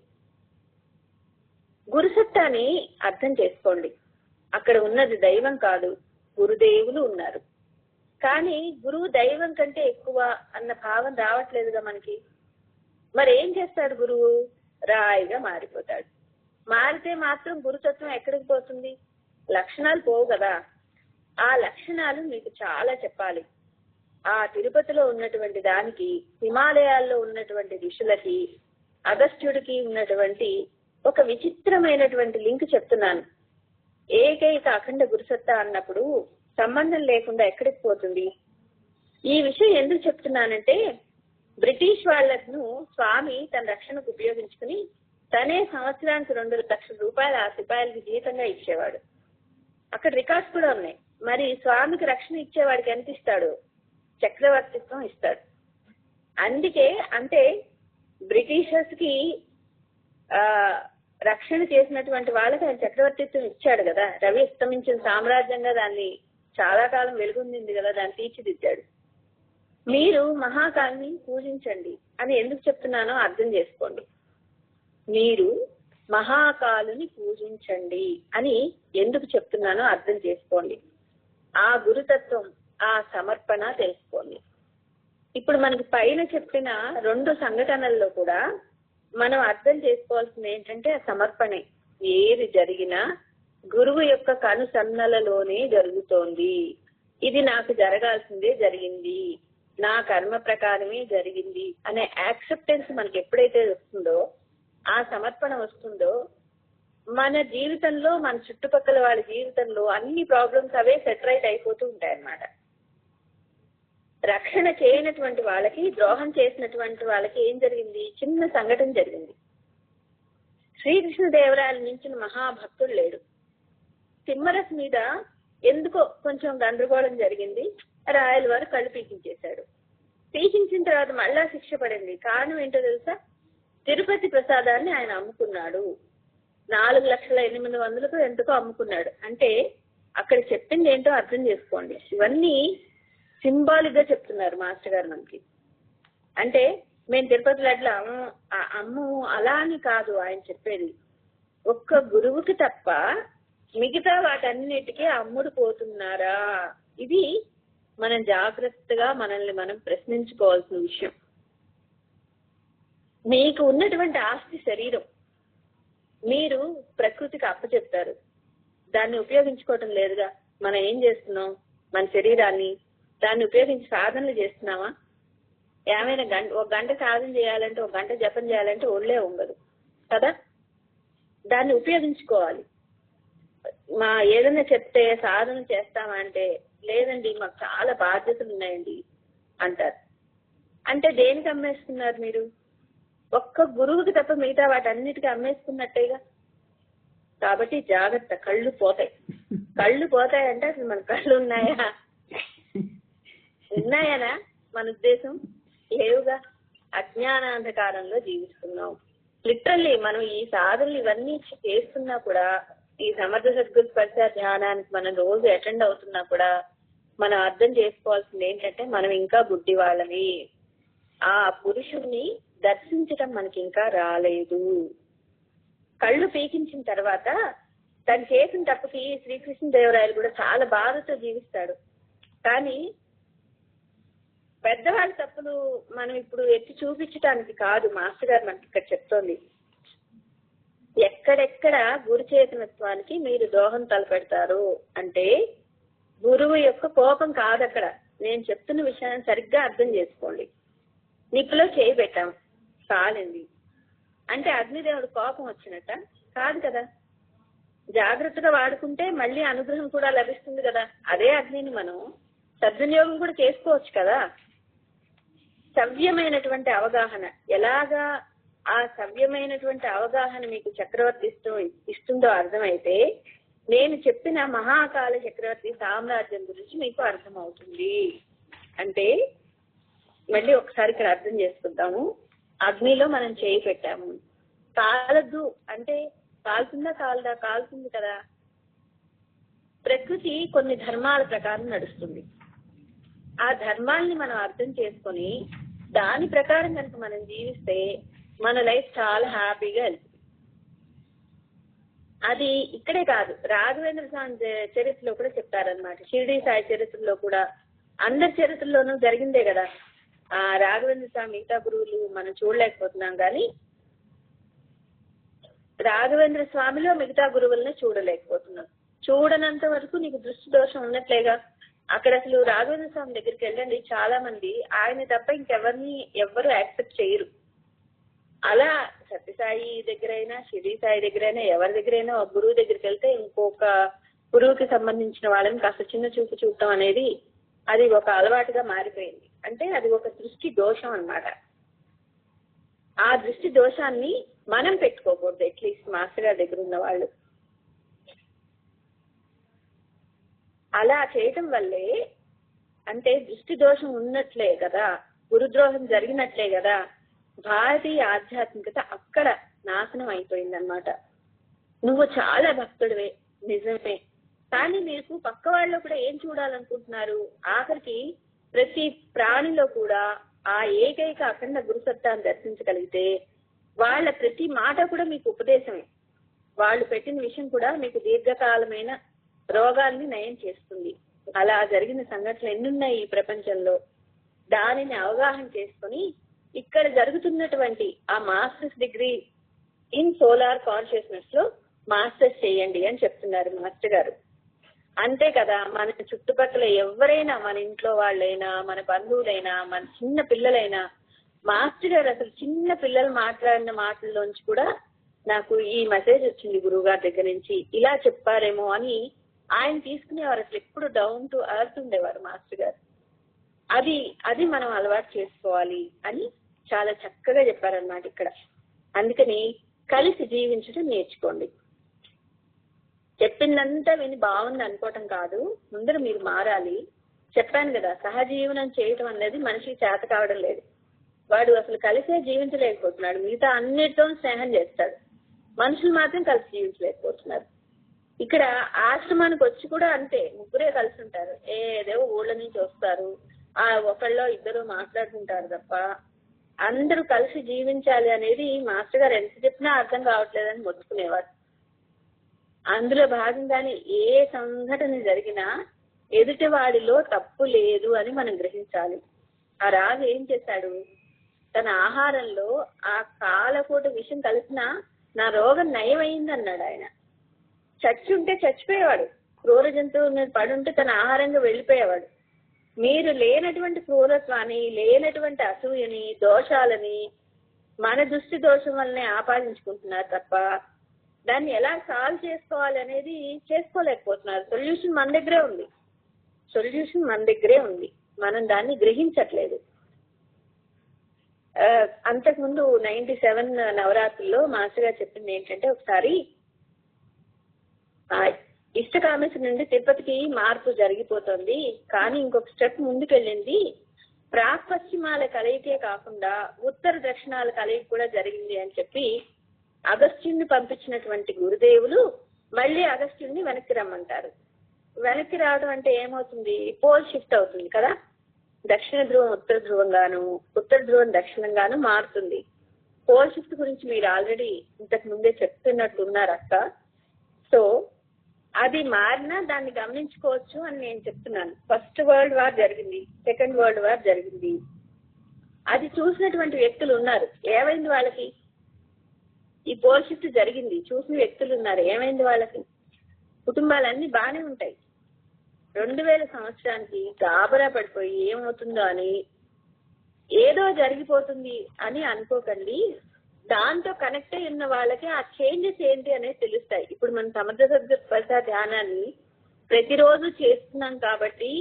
గురుసత్తాని అర్థం చేసుకోండి. అక్కడ ఉన్నది దైవం కాదు, గురుదేవులు ఉన్నారు. కానీ గురువు దైవం కంటే ఎక్కువ అన్న భావం రావట్లేదుగా మనకి. మరి ఏం చేస్తాడు గురువు? రాయిగా మారిపోతాడు. మారితే మాత్రం గురుతత్వం ఎక్కడికి పోతుంది? లక్షణాలు పోవు కదా. ఆ లక్షణాలు మీకు చాలా చెప్పాలి. ఆ తిరుపతిలో ఉన్నటువంటి దానికి, హిమాలయాల్లో ఉన్నటువంటి ఋషులకి, అగస్త్యుడికి ఉన్నటువంటి ఒక విచిత్రమైనటువంటి లింక్ చెప్తున్నాను. ఏకైక అఖండ గురుసత్తా అన్నప్పుడు సంబంధం లేకుండా ఎక్కడికి పోతుంది? ఈ విషయం ఎందుకు చెప్తున్నానంటే బ్రిటిష్ వాళ్లను స్వామి తన రక్షణకు ఉపయోగించుకుని తనే సంవత్సరానికి 2 లక్షల రూపాయలు ఆ సిపాయిలకి జీతంగా ఇచ్చేవాడు. అక్కడ రికార్డ్స్ కూడా ఉన్నాయి. మరి స్వామికి రక్షణ ఇచ్చేవాడికి ఎంత ఇస్తాడు? చక్రవర్తిత్వం ఇస్తాడు. అందుకే అంటే బ్రిటిషర్స్ కి రక్షణ చేసినటువంటి వాళ్ళకి ఆయన చక్రవర్తిత్వం ఇచ్చాడు కదా. రవి అస్తమించిన సామ్రాజ్యంగా దాన్ని చాలా కాలం వెలుగొందింది కదా, దాన్ని తీర్చిదిద్దాడు. మీరు మహాకాల్ని పూజించండి అని ఎందుకు చెప్తున్నానో అర్థం చేసుకోండి. మీరు మహాకాలుని పూజించండి అని ఎందుకు చెప్తున్నానో అర్థం చేసుకోండి. ఆ గురుతత్వం, ఆ సమర్పణ తెలుసుకోండి. ఇప్పుడు మనకి పైన చెప్పిన 2 సంఘటనల్లో కూడా మనం అర్థం చేసుకోవాల్సింది ఏంటంటే ఆ సమర్పణే. ఏది జరిగినా గురువు యొక్క కనుసన్నలలోనే జరుగుతోంది. ఇది నాకు జరగాల్సిందే జరిగింది, నా కర్మ ప్రకారమే జరిగింది అనే యాక్సెప్టెన్స్ మనకి ఎప్పుడైతే వస్తుందో, ఆ సమర్పణ వస్తుందో, మన జీవితంలో, మన చుట్టుపక్కల వాళ్ళ జీవితంలో అన్ని ప్రాబ్లమ్స్ అవే సెటరైట్ అయిపోతూ ఉంటాయి అన్నమాట. రక్షణ చేయనటువంటి వాళ్ళకి, ద్రోహం చేసినటువంటి వాళ్ళకి ఏం జరిగింది? చిన్న సంఘటన జరిగింది. శ్రీకృష్ణదేవరాయల మించిన మహాభక్తుడు లేడు. తిమ్మరస్ మీద ఎందుకో కొంచెం గందరగోళం జరిగింది. రాయల వారు కళ్ళు పీకించేశాడు. పీకించిన తర్వాత మళ్ళా శిక్ష పడింది. కారణం ఏంటో తెలుసా? తిరుపతి ప్రసాదాన్ని ఆయన అమ్ముకున్నాడు. 4,08,000 ఎంతకో అమ్ముకున్నాడు. అంటే అక్కడ చెప్పింది ఏంటో అర్థం చేసుకోండి. ఇవన్నీ సింబాలిక్ గా చెప్తున్నారు మాస్టర్ గారు మనకి. అంటే మేము తిరుపతిలో అట్లా అమ్ము అలా అని కాదు ఆయన చెప్పేది. ఒక్క గురువుకి తప్ప మిగతా వాటన్నిటికీ అమ్ముడు పోతున్నారా? ఇది మనం జాగ్రత్తగా మనల్ని మనం ప్రశ్నించుకోవాల్సిన విషయం. మీకు ఉన్నటువంటి ఆస్తి శరీరం. మీరు ప్రకృతికి అప్పచెప్తారు, దాన్ని ఉపయోగించుకోవటం లేదుగా. మనం ఏం చేస్తున్నాం? మన శరీరాన్ని దాన్ని ఉపయోగించి సాధనలు చేస్తున్నావా? ఏమైనా ఒక గంట సాధన చేయాలంటే, ఒక గంట జపం చేయాలంటే ఒళ్ళే ఉండదు కదా. దాన్ని ఉపయోగించుకోవాలి. ఏదైనా చెప్తే సాధన చేస్తామంటే లేదండి మాకు చాలా బాధ్యతలు ఉన్నాయండి అంటారు. అంటే దేనికి అమ్మేస్తున్నారు మీరు? ఒక్క గురువుకి తప్ప మిగతా వాటన్నిటికీ అమ్మేసుకున్నట్టేగా. కాబట్టి జాగ్రత్త, కళ్ళు పోతాయి. కళ్ళు పోతాయంటే అసలు మన కళ్ళు ఉన్నాయా? ఉన్నాయనా మన ఉద్దేశం? లేవుగా. అజ్ఞానాంధకారంలో జీవిస్తున్నాం. లిటరల్లీ మనం ఈ సాధనలు ఇవన్నీ చేస్తున్నా కూడా, ఈ సమర్థ సద్గురు స్పర్శ ధ్యానానికి మనం రోజు అటెండ్ అవుతున్నా కూడా మనం అర్థం చేసుకోవాల్సింది ఏంటంటే మనం ఇంకా గుడ్డి వాళ్ళని. ఆ పురుషుణ్ణి దర్శించటం మనకి ఇంకా రాలేదు. కళ్ళు పీకించిన తర్వాత తను చేసిన తప్పుకి శ్రీకృష్ణదేవరాయలు కూడా చాలా బాధతో జీవిస్తాడు. కానీ పెద్దవాళ్ళ తప్పులు మనం ఇప్పుడు ఎత్తి చూపించడానికి కాదు మాస్టర్ గారు మనకి ఇక్కడ చెప్తోంది. ఎక్కడెక్కడ గురు చేతనత్వానికి మీరు దోహం తలపెడతారు అంటే గురువు యొక్క కోపం కాదు అక్కడ. నేను చెప్తున్న విషయాన్ని సరిగ్గా అర్థం చేసుకోండి. నిప్పులో చేయి పెట్టాం, కాలింది అంటే అగ్నిదేవుడు కోపం వచ్చినట్ట కాదు కదా. జాగ్రత్తగా వాడుకుంటే మళ్ళీ అనుగ్రహం కూడా లభిస్తుంది కదా. అదే అగ్నిని మనం సద్వినియోగం కూడా చేసుకోవచ్చు కదా. సవ్యమైనటువంటి అవగాహన, ఎలాగా ఆ సవ్యమైనటువంటి అవగాహన మీకు చక్రవర్తి ఇస్తుందో అర్థమైతే నేను చెప్పిన మహాకాల చక్రవర్తి సామ్రాజ్యం గురించి మీకు అర్థమవుతుంది. అంటే మళ్ళీ ఒకసారి ఇక్కడ అర్థం చేసుకుందాము. అగ్నిలో మనం చేయి పెట్టాము, కాలద్దు అంటే కాలుతుందా కాలదా? కాలుతుంది కదా. ప్రకృతి కొన్ని ధర్మాల ప్రకారం నడుస్తుంది. ఆ ధర్మాల్ని మనం అర్థం చేసుకొని దాని ప్రకారం కనుక మనం జీవిస్తే మన లైఫ్ చాలా హ్యాపీగా వెళ్తుంది. అది ఇక్కడే కాదు, రాఘవేంద్ర స్వామి చరిత్రలో కూడా చెప్తారనమాట. షిరిడి సాయి చరిత్రలో కూడా, అందరి చరిత్రలోనూ జరిగిందే కదా. ఆ రాఘవేంద్ర స్వామి మిగతా గురువులు మనం చూడలేకపోతున్నాం, కానీ రాఘవేంద్ర స్వామిలో మిగతా గురువులను చూడలేకపోతున్నాం. చూడనంత వరకు నీకు దృష్టి దోషం ఉన్నట్లేగా. అక్కడ అసలు రాఘవేంద్ర స్వామి దగ్గరికి వెళ్ళండి, చాలా మంది ఆయన తప్ప ఇంకెవరిని ఎవ్వరు యాక్సెప్ట్ చేయరు. అలా సత్యసాయి దగ్గరైనా షిరిడి సాయి దగ్గరైనా ఎవరి దగ్గరైనా ఒక గురువు దగ్గరికి వెళ్తే ఇంకొక గురువుకి సంబంధించిన వాళ్ళని కాస్త చిన్న చూపు చూడటం అనేది అది ఒక అలవాటుగా మారిపోయింది. అంటే అది ఒక దృష్టి దోషం అన్నమాట. ఆ దృష్టి దోషాన్ని మనం పెట్టుకోకూడదు, అట్లీస్ట్ మాస్టర్ గారి దగ్గర ఉన్న వాళ్ళు. అలా చేయటం వల్లే అంటే దృష్టి దోషం ఉన్నట్లే కదా, గురుద్రోహం జరిగినట్లే కదా. భారతీయ ఆధ్యాత్మికత అక్కడ నాశనం అయిపోయిందనమాట. నువ్వు చాలా భక్తుడివే నిజమే, కానీ మీకు పక్క వాళ్ళు కూడా ఏం చూడాలనుకుంటున్నారు? ఆఖరికి ప్రతి ప్రాణిలో కూడా ఆ ఏకైక అఖండ గురుసత్తాన్ని దర్శించగలిగితే వాళ్ళ ప్రతి మాట కూడా మీకు ఉపదేశమే. వాళ్ళు పెట్టిన విషయం కూడా మీకు దీర్ఘకాలమైన రోగాల్ని నయం చేస్తుంది. అలా జరిగిన సంఘటనలు ఎన్నున్నాయి ఈ ప్రపంచంలో. దానిని అవగాహన చేసుకుని ఇక్కడ జరుగుతున్నటువంటి ఆ masters degree in solar consciousness లో మాస్టర్స్ చేయండి అని చెప్తున్నారు మాస్టర్ గారు. అంతే కదా, మన చుట్టుపక్కల ఎవరైనా, మన ఇంట్లో వాళ్ళైనా, మన బంధువులైనా, మన చిన్న పిల్లలైనా, మాస్టర్ గారు అసలు చిన్న పిల్లలు మాట్లాడిన మాటల్లోంచి కూడా నాకు ఈ మెసేజ్ వచ్చింది గురువు గారి దగ్గర నుంచి, ఇలా చెప్పారేమో అని ఆయన తీసుకునేవారు. అసలు ఎప్పుడు డౌన్ టు ఎర్త్ ఉండేవారు మాస్టర్ గారు. అది మనం అలవాటు చేసుకోవాలి అని చాలా చక్కగా చెప్పారనమాట ఇక్కడ. అందుకని కలిసి జీవించడం నేర్చుకోండి. చెప్పిందంతా విని బాగుంది అనుకోవటం కాదు, ముందర మీరు మారాలి. చెప్పాను కదా, సహజీవనం చేయటం అనేది మనిషికి చేత కావడం లేదు. వాడు అసలు కలిసే జీవించలేకపోతున్నాడు. మిగతా అన్నిటితో స్నేహం చేస్తాడు, మనుషులు మాత్రం కలిసి జీవించలేకపోతున్నారు. ఇక్కడ ఆశ్రమానికి వచ్చి కూడా అంతే, ముగ్గురే కలిసి ఉంటారు. ఏదో ఊళ్ళ నుంచి వస్తారు, ఆ ఒకళ్ళో ఇద్దరు మాట్లాడుకుంటారు తప్ప అందరూ కలిసి జీవించాలి అనేది మాస్టర్ గారు ఎంత చెప్పినా అర్థం కావట్లేదని మొత్తుకునేవారు. అందులో భాగంగానే ఏ సంఘటన జరిగినా ఎదుటి వాడిలో తప్పు లేదు అని మనం గ్రహించాలి. ఆ రాజు ఏం చేశాడు, తన ఆహారంలో ఆ కాలకూట విషం కలిసినా నా రోగం నయమైంది అన్నాడు. ఆయన చచ్చి ఉంటే చచ్చిపోయేవాడు, క్రూర జంతువు మీద పడుంటే తన ఆహారంగా వెళ్ళిపోయేవాడు. మీరు లేనటువంటి క్రూరత్వాన్ని, లేనటువంటి అసూయని, దోషాలని మన దృష్టి దోషం వల్లనే ఆపాదించుకుంటున్నారు తప్ప దాన్ని ఎలా సాల్వ్ చేసుకోవాలి అనేది చేసుకోలేకపోతున్నారు. సొల్యూషన్ మన దగ్గరే ఉంది, మనం దాన్ని గ్రహించట్లేదు. అంతకుముందు 97 నవరాత్రుల్లో మాస్టర్ గారు చెప్పింది ఏంటంటే, ఒకసారి ఇష్టకామేశ్వరి నుండి తిరుపతికి మార్పు జరిగిపోతుంది, కానీ ఇంకొక స్టెప్ ముందుకెళ్ళింది. ప్రాక్ పశ్చిమాల కలయికే కాకుండా ఉత్తర దక్షిణాల కలయిక కూడా జరిగింది అని చెప్పి అగస్త్యుని పంపించినటువంటి గురుదేవులు మళ్ళీ అగస్త్యుని వెనక్కి రమ్మంటారు. వెనక్కి రావడం అంటే ఏమవుతుంది, పోల్ షిఫ్ట్ అవుతుంది కదా. దక్షిణ ధ్రువం ఉత్తర ధ్రువంగాను, ఉత్తర ధ్రువం దక్షిణంగాను మారుతుంది. పోల్ షిఫ్ట్ గురించి మీరు ఆల్రెడీ ఇంతకు ముందే చెప్తున్నట్టున్నారు అక్క. సో అది మారినా దాన్ని గమనించుకోవచ్చు అని నేను చెప్తున్నాను. ఫస్ట్ వరల్డ్ వార్ జరిగింది, సెకండ్ వరల్డ్ వార్ జరిగింది, అది చూసినటువంటి వ్యక్తులు ఉన్నారు. ఏమైంది వాళ్ళకి? ఈ పోల్ షిఫ్ట్ జరిగింది, చూసిన వ్యక్తులు ఉన్నారు. ఏమైంది వాళ్ళకి? కుటుంబాలన్నీ బాగానే ఉంటాయి. 2000 సంవత్సరానికి గాబరా పడిపోయి ఏమవుతుందో అని, ఏదో జరిగిపోతుంది అని అనుకోకండి. దాంతో కనెక్ట్ అయి ఉన్న వాళ్ళకి ఆ చేంజెస్ ఏంటి అనేది తెలుస్తాయి. ఇప్పుడు మనం సమర్థ సద్గురుస్పర్శ ధ్యానాన్ని ప్రతిరోజు చేస్తున్నాం కాబట్టి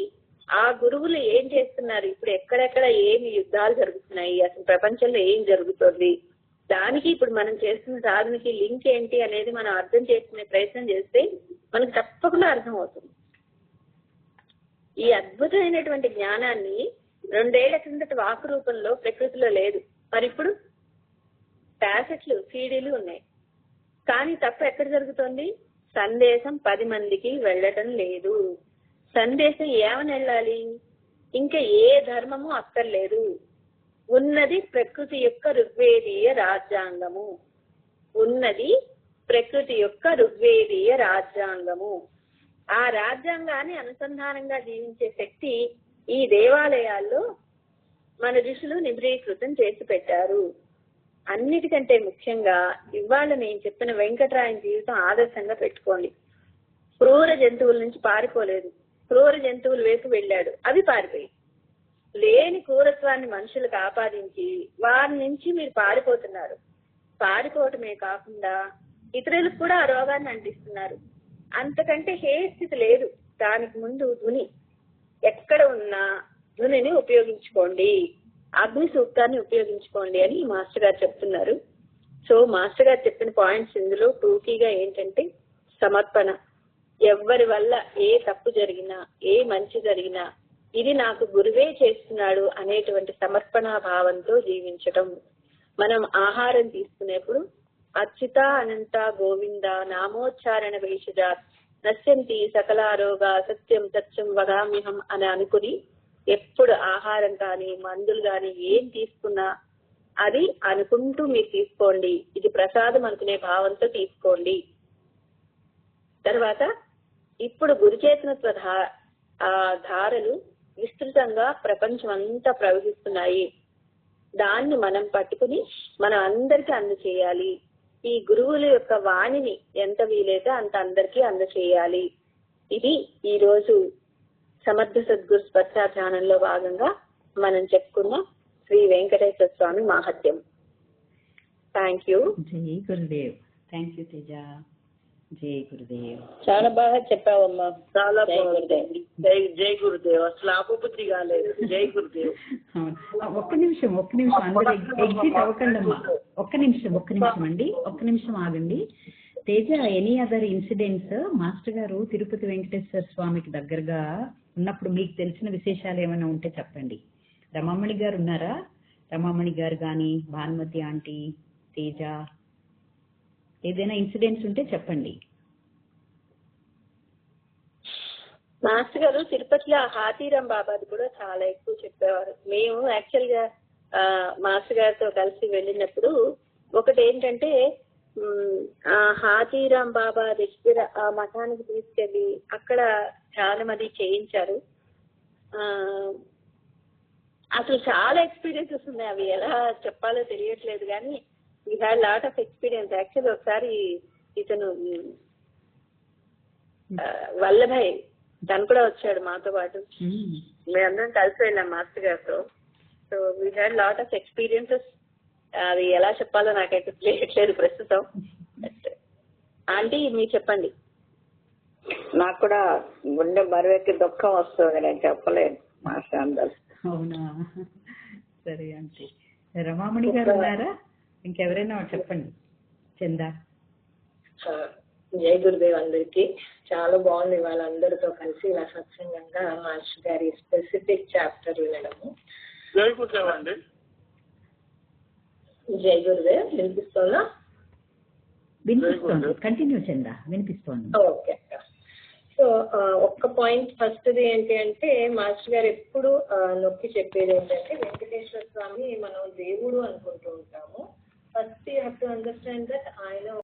ఆ గురువులు ఏం చేస్తున్నారు, ఇప్పుడు ఎక్కడెక్కడ ఏమి యుద్ధాలు జరుగుతున్నాయి, అసలు ప్రపంచంలో ఏం జరుగుతుంది, దానికి ఇప్పుడు మనం చేస్తున్న సాధనకి లింక్ ఏంటి అనేది మనం అర్థం చేసుకునే ప్రయత్నం చేస్తే మనకు తప్పకుండా అర్థం అవుతుంది. ఈ అద్భుతమైనటువంటి జ్ఞానాన్ని 2 ఏళ్ల కిందట వాక్ రూపంలో ప్రకృతిలో లేదు. మరి ఇప్పుడు క్యాసెట్లు, సీడీలు ఉన్నాయి. కానీ తప్ప ఎక్కడ జరుగుతుంది? సందేశం 10 మందికి వెళ్ళటం లేదు. సందేశం ఏమని వెళ్ళాలి? ఇంకా ఏ ధర్మము అక్కర్లేదు. ఉన్నది ప్రకృతి యొక్క ఋగ్వేదీయ రాజ్యాంగము. ఉన్నది ప్రకృతి యొక్క ఋగ్వేదీయ రాజ్యాంగము. ఆ రాజ్యాంగాన్ని అనుసంధానంగా జీవించే శక్తి ఈ దేవాలయాల్లో మన ఋషులు నిబ్రీకృతం చేసి పెట్టారు. అన్నిటికంటే ముఖ్యంగా ఇవాళ నేను చెప్పిన వెంకటరాయన్ జీవితం ఆదర్శంగా పెట్టుకోండి. క్రూర జంతువుల నుంచి పారిపోలేదు, క్రూర జంతువుల వైపు వెళ్ళాడు, అవి పారిపోయి. లేని క్రూరత్వాన్ని మనుషులకు ఆపాదించి వారి నుంచి మీరు పారిపోతున్నారు. పారిపోవటమే కాకుండా ఇతరులకు కూడా ఆ రోగాన్ని అంటిస్తున్నారు. అంతకంటే హేయ స్థితి లేదు. దానికి ముందు ధుని, ఎక్కడ ఉన్నా ధునిని ఉపయోగించుకోండి, అగ్ని సూక్తాన్ని ఉపయోగించుకోండి అని మాస్టర్ గారు చెప్తున్నారు. సో మాస్టర్ గారు చెప్పిన పాయింట్స్ ఇందులో టూకీగా ఏంటంటే, సమర్పణ. ఎవరి వల్ల ఏ తప్పు జరిగినా, ఏ మంచి జరిగినా ఇది నాకు గురువే చేస్తున్నాడు అనేటువంటి సమర్పణా భావంతో జీవించటం. మనం ఆహారం తీసుకునేప్పుడు అచ్యుత అనంత గోవింద నామోచ్చారణ వేషజ నశ్యంతి సకలారోగా సత్యం సత్యం వదామ్యహం అని అనుకుని ఎప్పుడు ఆహారం కానీ మందులు కానీ ఏం తీసుకున్నా అది అనుకుంటూ మీరు తీసుకోండి. ఇది ప్రసాదం అనుకునే భావంతో తీసుకోండి. తర్వాత ఇప్పుడు గురుచేతనత్వ ధారలు విస్తృతంగా ప్రపంచం అంతా ప్రవహిస్తున్నాయి. దాన్ని మనం పట్టుకుని మనం అందరికీ అందచేయాలి. ఈ గురువుల యొక్క వాణిని ఎంత వీలైతే అంత అందరికీ అందచేయాలి. ఇది ఈ రోజు సమర్థ సద్గురు స్పర్శ ధ్యానంలో భాగంగా మనం చెప్పుకున్న శ్రీ వెంకటేశ్వర స్వామి మాహత్యం. Thank you. జై గురుదేవ్. Thank you Teja. జై గురుదేవ్. చాలా బాగా చెప్పావమ్మా. చాలా బాగుంది. జై గురుదేవ్. అసలు ఆపబుద్ధి కాలేదు. జై గురుదేవ్. ఒక్క నిమిషం అందరూ ఎగ్జిట్ అవ్వకండమ్మా. ఒక్క నిమిషం అండి, ఒక్క నిమిషం ఆగండి. Teja, any other incidents? Master గారు తిరుపతి వెంకటేశ్వర స్వామికి దగ్గరగా ఉన్నప్పుడు మీకు తెలిసిన విశేషాలు ఏమైనా ఉంటే చెప్పండి. రమామణి గారు ఉన్నారా? రమామణి గారు కానీ, భానుమతి ఆంటీ, తేజ, ఏదైనా ఇన్సిడెంట్స్ ఉంటే చెప్పండి. మాస్టర్ గారు తిరుపతిలో హాతీరాం బాబాది కూడా చాలా ఎక్కువ చెప్పేవారు. మేము యాక్చువల్ గా మాస్టర్ గారితో కలిసి వెళ్ళినప్పుడు ఒకటి ఏంటంటే, హాతీరాం బాబా దగ్గర ఆ మఠానికి తీసుకెళ్లి అక్కడ ధ్యానం అది చేయించారు. అసలు చాలా ఎక్స్పీరియన్సెస్ ఉన్నాయి. అవి ఎలా చెప్పాలో తెలియట్లేదు కానీ we had lot of experience. Actually ఒకసారి ఇతను వల్లభాయ్ తను కూడా వచ్చాడు మాతో పాటు. మేమందరం కలిసి వెళ్ళాం మాస్టర్ గారితో. So we had lot of experiences. అది ఎలా చెప్పాలో నాకైతే తెలియట్లేదు ప్రస్తుతం. ఆంటీ మీరు చెప్పండి. నాకు కూడా గుండె బరువెక్కి దుఃఖం వస్తుంది, నేను చెప్పలేను మాస్టర్ అందరు. అవునా? సరే ఆంటీ. రమామణి గారు ఉన్నారా? ఇంకెవరైనా చెప్పండి. చందా. జై గురుదేవ్ అందరికి. చాలా బాగుంది వాళ్ళందరితో కలిసి ఇలా సత్సంగంగా మాస్టర్ గారి స్పెసిఫిక్ చాప్టర్ వినడము. జై గురుదేవ్ అండి. జై గురుదేవ్. వినిపిస్తుందా? వినిపిస్తోంది. కంటిన్యూ చందా, వినిపిస్తోంది. ఓకే. సో ఒక్క పాయింట్ ఫస్ట్ది ఏంటి అంటే, మాస్టర్ గారు ఎప్పుడు నొక్కి చెప్పేది ఏంటంటే, వెంకటేశ్వర స్వామి మనం దేవుడు అనుకుంటూ ఉంటాము. First you have to understand that ఆయన